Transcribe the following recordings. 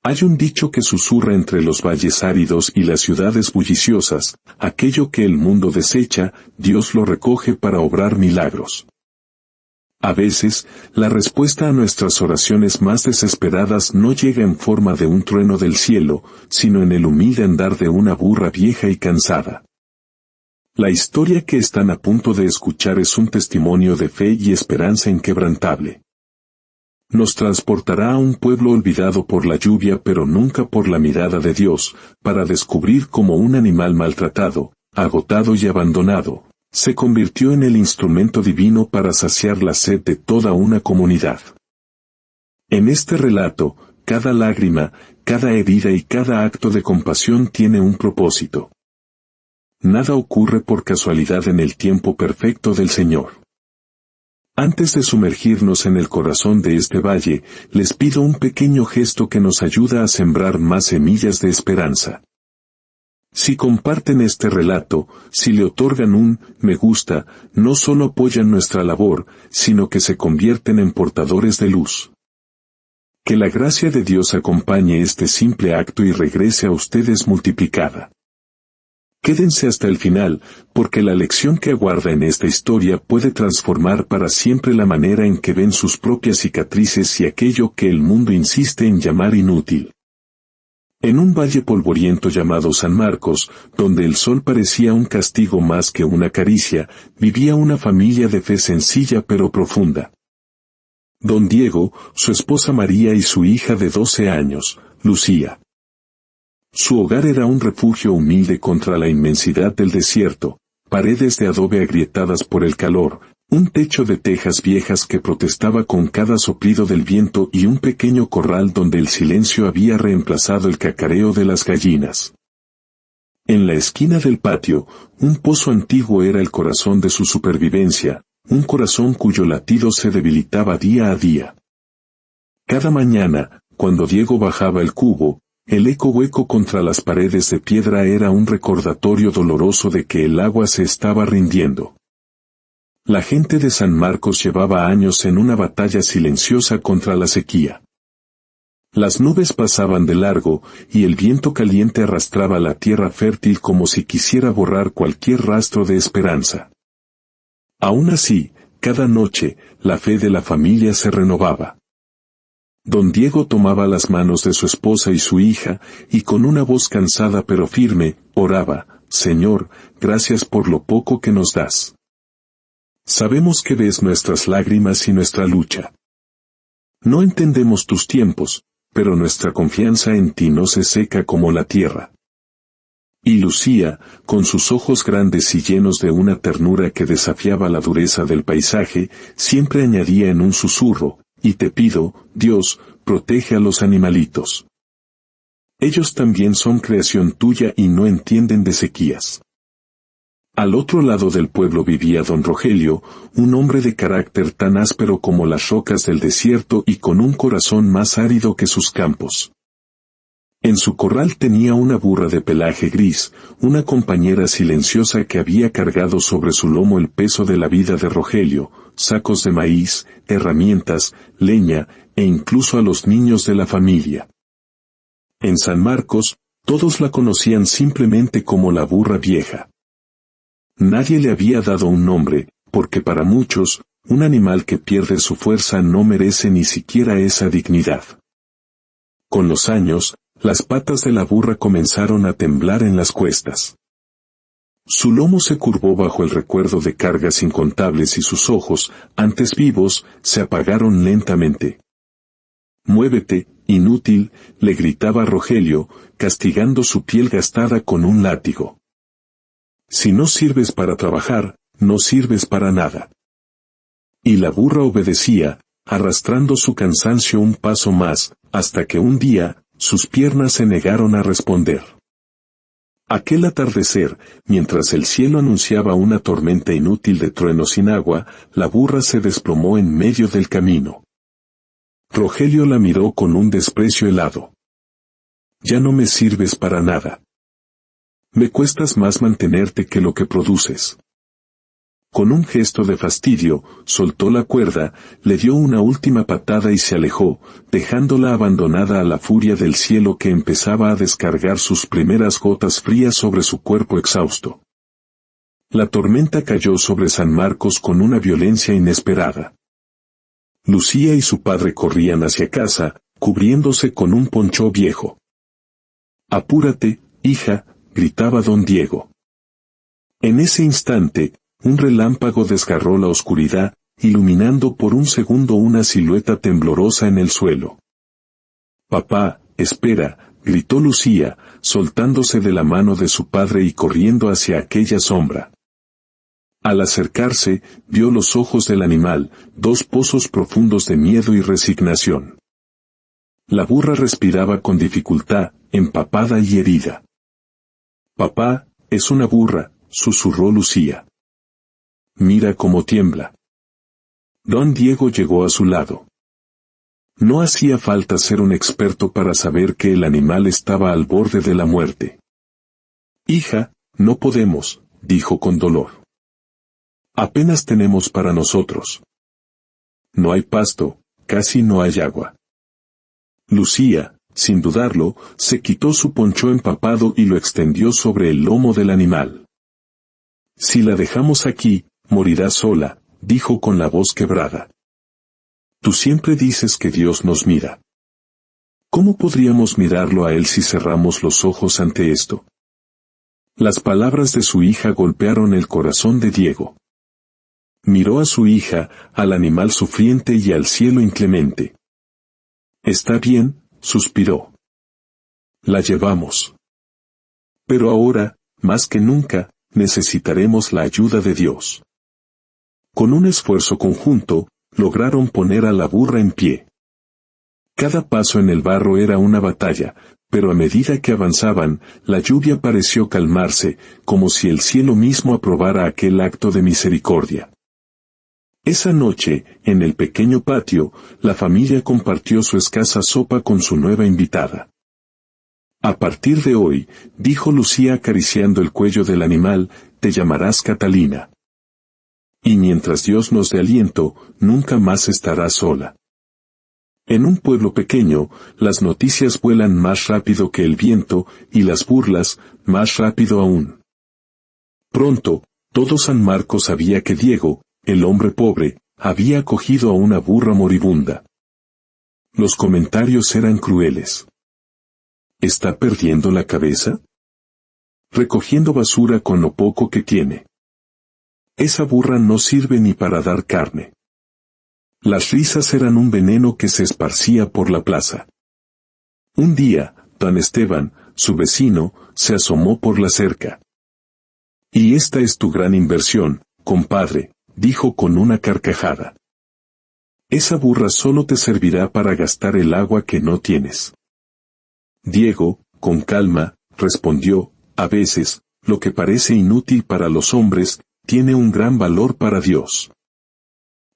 Hay un dicho que susurra entre los valles áridos y las ciudades bulliciosas: aquello que el mundo desecha, Dios lo recoge para obrar milagros. A veces, la respuesta a nuestras oraciones más desesperadas no llega en forma de un trueno del cielo, sino en el humilde andar de una burra vieja y cansada. La historia que están a punto de escuchar es un testimonio de fe y esperanza inquebrantable. Nos transportará a un pueblo olvidado por la lluvia pero nunca por la mirada de Dios, para descubrir cómo un animal maltratado, agotado y abandonado, se convirtió en el instrumento divino para saciar la sed de toda una comunidad. En este relato, cada lágrima, cada herida y cada acto de compasión tiene un propósito. Nada ocurre por casualidad en el tiempo perfecto del Señor. Antes de sumergirnos en el corazón de este valle, les pido un pequeño gesto que nos ayuda a sembrar más semillas de esperanza. Si comparten este relato, si le otorgan un me gusta, no solo apoyan nuestra labor, sino que se convierten en portadores de luz. Que la gracia de Dios acompañe este simple acto y regrese a ustedes multiplicada. Quédense hasta el final, porque la lección que aguarda en esta historia puede transformar para siempre la manera en que ven sus propias cicatrices y aquello que el mundo insiste en llamar inútil. En un valle polvoriento llamado San Marcos, donde el sol parecía un castigo más que una caricia, vivía una familia de fe sencilla pero profunda. Don Diego, su esposa María y su hija de 12 años, Lucía. Su hogar era un refugio humilde contra la inmensidad del desierto, paredes de adobe agrietadas por el calor, un techo de tejas viejas que protestaba con cada soplido del viento y un pequeño corral donde el silencio había reemplazado el cacareo de las gallinas. En la esquina del patio, un pozo antiguo era el corazón de su supervivencia, un corazón cuyo latido se debilitaba día a día. Cada mañana, cuando Diego bajaba el cubo, el eco hueco contra las paredes de piedra era un recordatorio doloroso de que el agua se estaba rindiendo. La gente de San Marcos llevaba años en una batalla silenciosa contra la sequía. Las nubes pasaban de largo, y el viento caliente arrastraba la tierra fértil como si quisiera borrar cualquier rastro de esperanza. Aún así, cada noche, la fe de la familia se renovaba. Don Diego tomaba las manos de su esposa y su hija, y con una voz cansada pero firme, oraba: Señor, gracias por lo poco que nos das. Sabemos que ves nuestras lágrimas y nuestra lucha. No entendemos tus tiempos, pero nuestra confianza en ti no se seca como la tierra. Y Lucía, con sus ojos grandes y llenos de una ternura que desafiaba la dureza del paisaje, siempre añadía en un susurro: y te pido, Dios, protege a los animalitos. Ellos también son creación tuya y no entienden de sequías. Al otro lado del pueblo vivía don Rogelio, un hombre de carácter tan áspero como las rocas del desierto y con un corazón más árido que sus campos. En su corral tenía una burra de pelaje gris, una compañera silenciosa que había cargado sobre su lomo el peso de la vida de Rogelio, sacos de maíz, herramientas, leña, e incluso a los niños de la familia. En San Marcos, todos la conocían simplemente como la burra vieja. Nadie le había dado un nombre, porque para muchos, un animal que pierde su fuerza no merece ni siquiera esa dignidad. Con los años, las patas de la burra comenzaron a temblar en las cuestas. Su lomo se curvó bajo el recuerdo de cargas incontables y sus ojos, antes vivos, se apagaron lentamente. «Muévete, inútil», le gritaba Rogelio, castigando su piel gastada con un látigo. «Si no sirves para trabajar, no sirves para nada». Y la burra obedecía, arrastrando su cansancio un paso más, hasta que un día, sus piernas se negaron a responder. Aquel atardecer, mientras el cielo anunciaba una tormenta inútil de trueno sin agua, la burra se desplomó en medio del camino. Rogelio la miró con un desprecio helado. «Ya no me sirves para nada. Me cuestas más mantenerte que lo que produces». Con un gesto de fastidio, soltó la cuerda, le dio una última patada y se alejó, dejándola abandonada a la furia del cielo que empezaba a descargar sus primeras gotas frías sobre su cuerpo exhausto. La tormenta cayó sobre San Marcos con una violencia inesperada. Lucía y su padre corrían hacia casa, cubriéndose con un poncho viejo. «Apúrate, hija», gritaba don Diego. En ese instante, un relámpago desgarró la oscuridad, iluminando por un segundo una silueta temblorosa en el suelo. «Papá, espera», gritó Lucía, soltándose de la mano de su padre y corriendo hacia aquella sombra. Al acercarse, vio los ojos del animal, dos pozos profundos de miedo y resignación. La burra respiraba con dificultad, empapada y herida. «Papá, es una burra», susurró Lucía. «Mira cómo tiembla». Don Diego llegó a su lado. No hacía falta ser un experto para saber que el animal estaba al borde de la muerte. «Hija, no podemos», dijo con dolor. «Apenas tenemos para nosotros. No hay pasto, casi no hay agua». Lucía, sin dudarlo, se quitó su poncho empapado y lo extendió sobre el lomo del animal. «Si la dejamos aquí, morirá sola», dijo con la voz quebrada. «Tú siempre dices que Dios nos mira. ¿Cómo podríamos mirarlo a Él si cerramos los ojos ante esto?» Las palabras de su hija golpearon el corazón de Diego. Miró a su hija, al animal sufriente y al cielo inclemente. «Está bien», suspiró. «La llevamos. Pero ahora, más que nunca, necesitaremos la ayuda de Dios». Con un esfuerzo conjunto, lograron poner a la burra en pie. Cada paso en el barro era una batalla, pero a medida que avanzaban, la lluvia pareció calmarse, como si el cielo mismo aprobara aquel acto de misericordia. Esa noche, en el pequeño patio, la familia compartió su escasa sopa con su nueva invitada. «A partir de hoy», dijo Lucía acariciando el cuello del animal, «te llamarás Catalina. Y mientras Dios nos dé aliento, nunca más estarás sola». En un pueblo pequeño, las noticias vuelan más rápido que el viento, y las burlas, más rápido aún. Pronto, todo San Marcos sabía que Diego, el hombre pobre, había acogido a una burra moribunda. Los comentarios eran crueles. ¿Está perdiendo la cabeza? Recogiendo basura con lo poco que tiene. Esa burra no sirve ni para dar carne. Las risas eran un veneno que se esparcía por la plaza. Un día, don Esteban, su vecino, se asomó por la cerca. «Y esta es tu gran inversión, compadre», dijo con una carcajada. «Esa burra solo te servirá para gastar el agua que no tienes». Diego, con calma, respondió, «A veces, lo que parece inútil para los hombres, tiene un gran valor para Dios».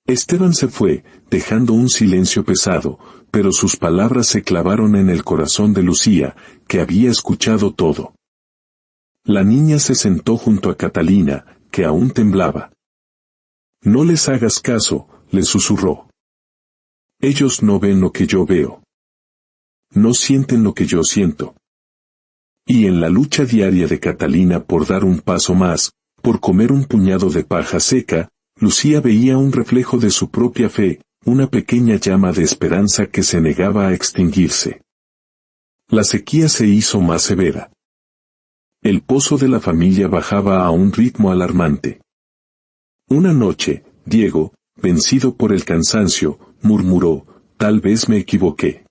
Esteban se fue, dejando un silencio pesado, pero sus palabras se clavaron en el corazón de Lucía, que había escuchado todo. La niña se sentó junto a Catalina, que aún temblaba. «No les hagas caso», le susurró. «Ellos no ven lo que yo veo. No sienten lo que yo siento». Y en la lucha diaria de Catalina por dar un paso más, por comer un puñado de paja seca, Lucía veía un reflejo de su propia fe, una pequeña llama de esperanza que se negaba a extinguirse. La sequía se hizo más severa. El pozo de la familia bajaba a un ritmo alarmante. Una noche, Diego, vencido por el cansancio, murmuró, «Tal vez me equivoqué.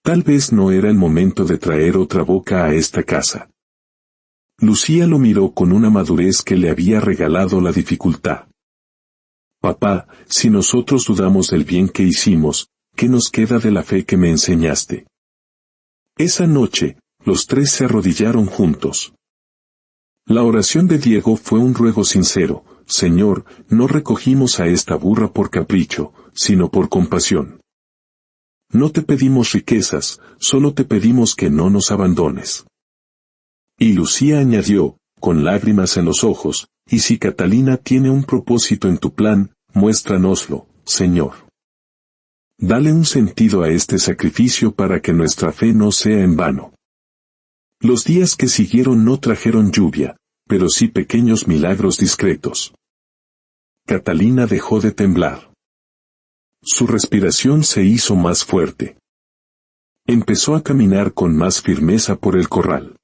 Tal vez no era el momento de traer otra boca a esta casa». Lucía lo miró con una madurez que le había regalado la dificultad. «Papá, si nosotros dudamos del bien que hicimos, ¿qué nos queda de la fe que me enseñaste?» Esa noche, los tres se arrodillaron juntos. La oración de Diego fue un ruego sincero: «Señor, no recogimos a esta burra por capricho, sino por compasión. No te pedimos riquezas, solo te pedimos que no nos abandones». Y Lucía añadió, con lágrimas en los ojos: y si Catalina tiene un propósito en tu plan, muéstranoslo, Señor. Dale un sentido a este sacrificio para que nuestra fe no sea en vano. Los días que siguieron no trajeron lluvia, pero sí pequeños milagros discretos. Catalina dejó de temblar. Su respiración se hizo más fuerte. Empezó a caminar con más firmeza por el corral.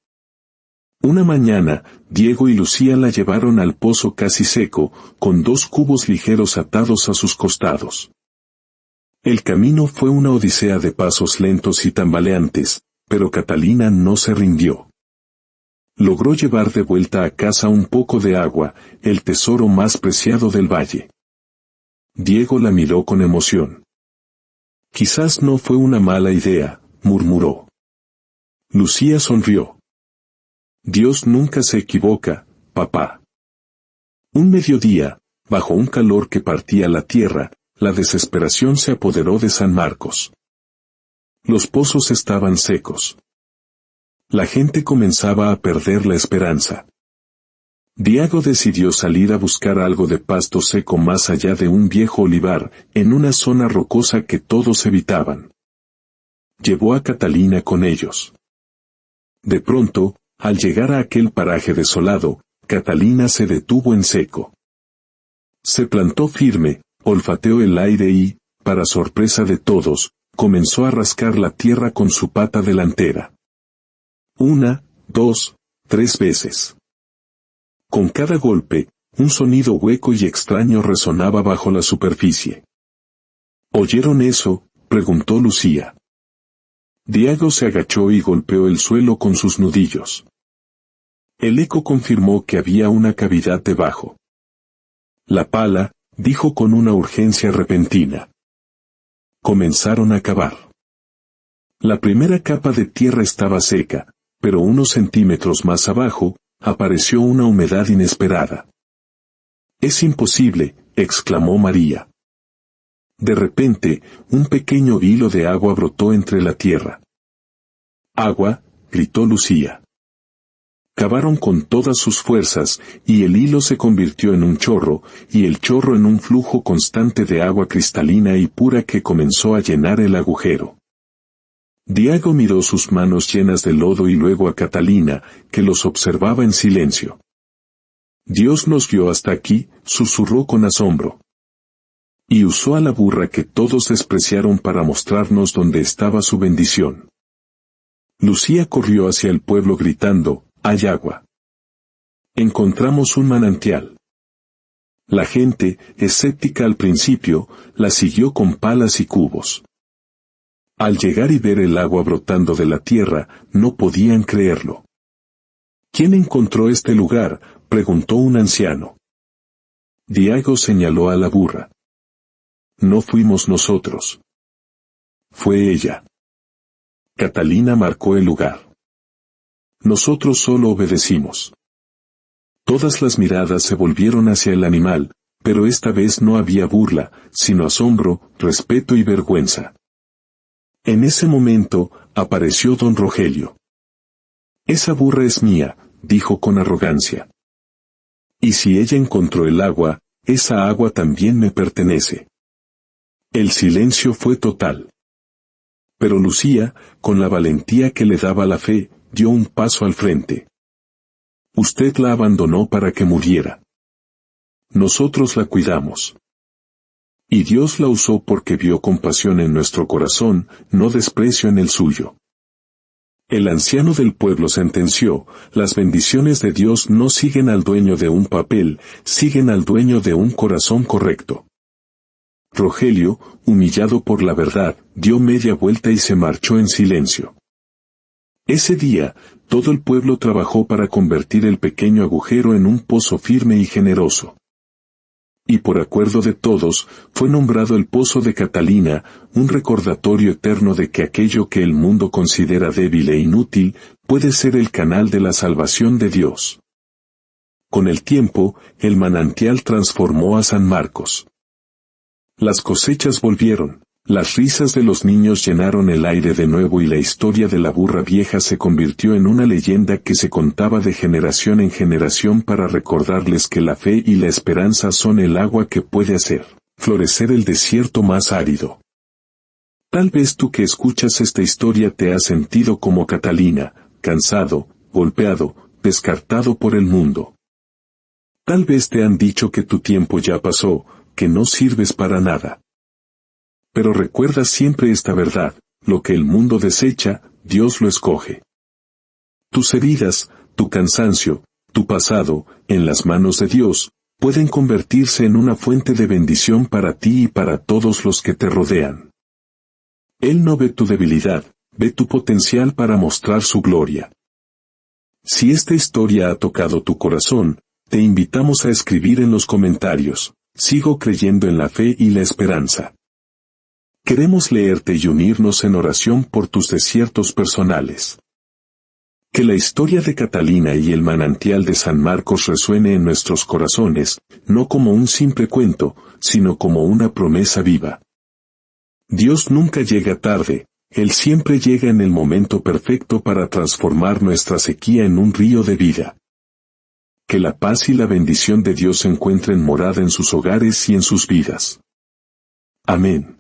Una mañana, Diego y Lucía la llevaron al pozo casi seco, con 2 cubos ligeros atados a sus costados. El camino fue una odisea de pasos lentos y tambaleantes, pero Catalina no se rindió. Logró llevar de vuelta a casa un poco de agua, el tesoro más preciado del valle. Diego la miró con emoción. Quizás no fue una mala idea, murmuró. Lucía sonrió. Dios nunca se equivoca, papá. Un mediodía, bajo un calor que partía la tierra, la desesperación se apoderó de San Marcos. Los pozos estaban secos. La gente comenzaba a perder la esperanza. Diego decidió salir a buscar algo de pasto seco más allá de un viejo olivar, en una zona rocosa que todos evitaban. Llevó a Catalina con ellos. De pronto, al llegar a aquel paraje desolado, Catalina se detuvo en seco. Se plantó firme, olfateó el aire y, para sorpresa de todos, comenzó a rascar la tierra con su pata delantera. 1, 2, 3 veces. Con cada golpe, un sonido hueco y extraño resonaba bajo la superficie. ¿Oyeron eso?, preguntó Lucía. Diego se agachó y golpeó el suelo con sus nudillos. El eco confirmó que había una cavidad debajo. La pala, dijo con una urgencia repentina. Comenzaron a cavar. La primera capa de tierra estaba seca, pero unos centímetros más abajo, apareció una humedad inesperada. «Es imposible», exclamó María. De repente, un pequeño hilo de agua brotó entre la tierra. «¡Agua!», gritó Lucía. Cavaron con todas sus fuerzas, y el hilo se convirtió en un chorro, y el chorro en un flujo constante de agua cristalina y pura que comenzó a llenar el agujero. Diego miró sus manos llenas de lodo y luego a Catalina, que los observaba en silencio. «Dios nos guió hasta aquí», susurró con asombro. Y usó a la burra que todos despreciaron para mostrarnos dónde estaba su bendición. Lucía corrió hacia el pueblo gritando, «¡Hay agua!». Encontramos un manantial. La gente, escéptica al principio, la siguió con palas y cubos. Al llegar y ver el agua brotando de la tierra, no podían creerlo. «¿Quién encontró este lugar?», preguntó un anciano. Diego señaló a la burra. «No fuimos nosotros. Fue ella». Catalina marcó el lugar. Nosotros solo obedecimos. Todas las miradas se volvieron hacia el animal, pero esta vez no había burla, sino asombro, respeto y vergüenza. En ese momento, apareció don Rogelio. «Esa burra es mía», dijo con arrogancia. «Y si ella encontró el agua, esa agua también me pertenece». El silencio fue total. Pero Lucía, con la valentía que le daba la fe, dio un paso al frente. «Usted la abandonó para que muriera. Nosotros la cuidamos. Y Dios la usó porque vio compasión en nuestro corazón, no desprecio en el suyo». El anciano del pueblo sentenció, «Las bendiciones de Dios no siguen al dueño de un papel, siguen al dueño de un corazón correcto». Rogelio, humillado por la verdad, dio media vuelta y se marchó en silencio. Ese día, todo el pueblo trabajó para convertir el pequeño agujero en un pozo firme y generoso. Y por acuerdo de todos, fue nombrado el Pozo de Catalina, un recordatorio eterno de que aquello que el mundo considera débil e inútil, puede ser el canal de la salvación de Dios. Con el tiempo, el manantial transformó a San Marcos. Las cosechas volvieron, Las risas de los niños llenaron el aire de nuevo y la historia de la burra vieja se convirtió en una leyenda que se contaba de generación en generación para recordarles que la fe y la esperanza son el agua que puede hacer florecer el desierto más árido. Tal vez tú que escuchas esta historia te has sentido como Catalina, cansado, golpeado, descartado por el mundo. Tal vez te han dicho que tu tiempo ya pasó, que no sirves para nada. Pero recuerda siempre esta verdad: lo que el mundo desecha, Dios lo escoge. Tus heridas, tu cansancio, tu pasado, en las manos de Dios, pueden convertirse en una fuente de bendición para ti y para todos los que te rodean. Él no ve tu debilidad, ve tu potencial para mostrar su gloria. Si esta historia ha tocado tu corazón, te invitamos a escribir en los comentarios: sigo creyendo en la fe y la esperanza. Queremos leerte y unirnos en oración por tus desiertos personales. Que la historia de Catalina y el manantial de San Marcos resuene en nuestros corazones, no como un simple cuento, sino como una promesa viva. Dios nunca llega tarde, Él siempre llega en el momento perfecto para transformar nuestra sequía en un río de vida. Que la paz y la bendición de Dios encuentren morada en sus hogares y en sus vidas. Amén.